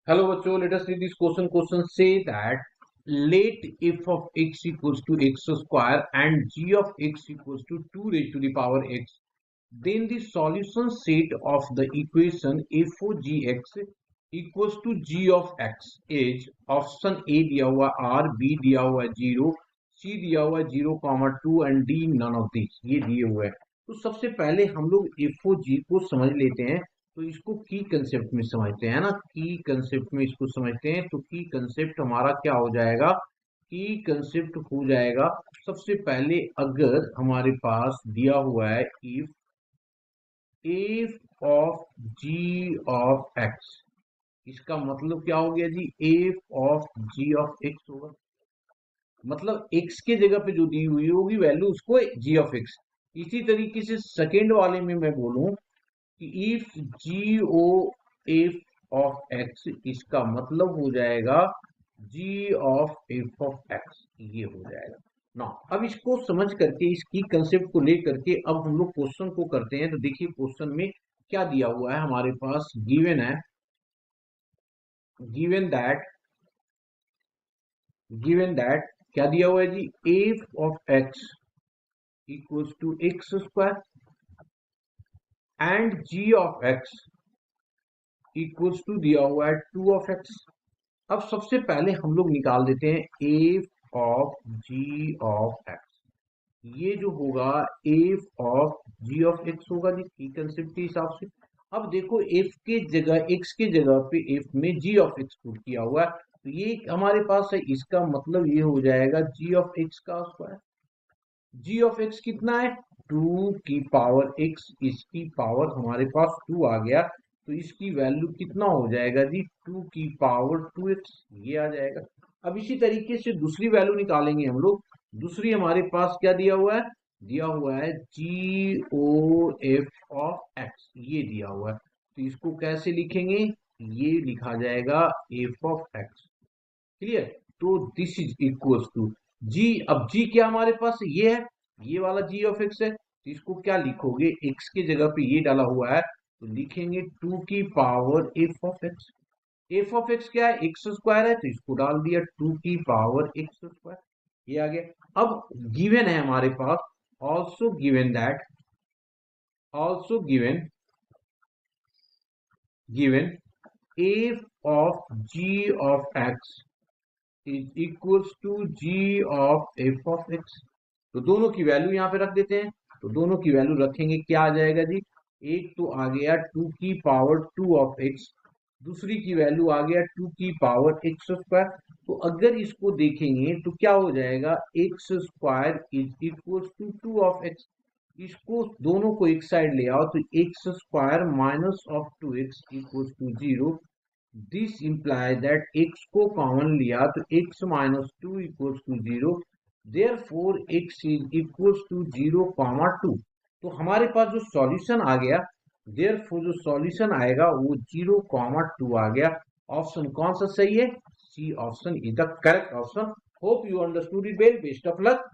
Hello बच्चों, let us read this question. Question say that let f of x equals to x square and g of x equals to 2 raised to the power x. Then the solution set of the equation f of gx equals to g of x is option A दिया हुआ r, b दिया हुआ 0, c दिया हुआ 0,2 and d none of these. ये दिए हुए हैं. तो सबसे पहले हम लोग f of g को समझ लेते हैं. तो इसको की कंसेप्ट में समझते हैं ना, की कंसेप्ट में इसको समझते हैं. तो की कंसेप्ट हमारा क्या हो जाएगा? की कंसेप्ट हो जाएगा सबसे पहले अगर हमारे पास दिया हुआ है if F of G of X, इसका मतलब क्या हो गया जी? F of G of X होगा. मतलब एक्स के जगह पे जो दी हुई होगी वैल्यू उसको जी ऑफ एक्स. इसी तरीके से सेकेंड वाले में मैं बोलूं कि if G O F of X, इसका मतलब हो जाएगा G of F of X. ये हो जाएगा ना. अब इसको समझ करके इसकी कंसेप्ट को लेकर के अब हम लोग क्वेश्चन को करते हैं. तो देखिए क्वेश्चन में क्या दिया हुआ है हमारे पास. गिवन है, गिवन दैट क्या दिया हुआ है जी? F of X equals to X square and G of X equals to दिया हुआ है 2 ऑफ एक्स. अब सबसे पहले हम लोग निकाल देते हैं F of G of X. ये जो होगा F of G of X होगा जी, की कंसेप्ट के हिसाब से. अब देखो एफ के जगह, एक्स के जगह पे एफ में जी ऑफ एक्स पुट किया हुआ है. तो ये हमारे पास है, इसका मतलब ये हो जाएगा जी ऑफ एक्स का स्क्वायर. जी ऑफ एक्स कितना है? 2 की पावर एक्स, इसकी पावर हमारे पास 2 आ गया. तो इसकी वैल्यू कितना हो जाएगा जी? 2 की पावर 2x. ये आ जाएगा. अब इसी तरीके से दूसरी वैल्यू निकालेंगे हम लोग. दूसरी हमारे पास क्या दिया हुआ है? दिया हुआ है जी ओ एफ ऑफ एक्स. ये दिया हुआ है. तो इसको कैसे लिखेंगे? ये लिखा जाएगा एफ ऑफ एक्स. क्लियर? तो दिस इज इक्वल्स टू जी. अब जी क्या हमारे पास ये है, ये वाला जी ऑफ एक्स है. तो इसको क्या लिखोगे? एक्स के जगह पे ये डाला हुआ है तो लिखेंगे 2 की power F of x. F of x क्या है? एक्स स्क्वायर है. तो इसको डाल दिया 2 की पावर एक्स स्क्वायर. ये आ गया. अब गिवन है हमारे पास also given that, also given F of G of X is equals to G of F of X. तो दोनों की वैल्यू यहाँ पे रख देते हैं. तो दोनों की वैल्यू रखेंगे, क्या आ जाएगा जी? एक तो आ गया 2 की पावर 2 ऑफ एक्स, दूसरी की वैल्यू आ गया 2 की पावर एक्स स्क्वायर. तो अगर इसको देखेंगे तो क्या हो जाएगा? X square is equals to 2 of X. इसको दोनों को एक साइड ले आओ तो X square minus of 2x equals to 0. This implies that x को कॉमन लिया तो x minus 2 equals to 0. Therefore x is equals to 0,2. तो हमारे पास जो सॉल्यूशन आ गया, देयरफॉर जो सॉल्यूशन आएगा वो 0,2 आ गया. ऑप्शन कौन सा सही है? C option is the correct option. Hope you understood it well. Best of luck.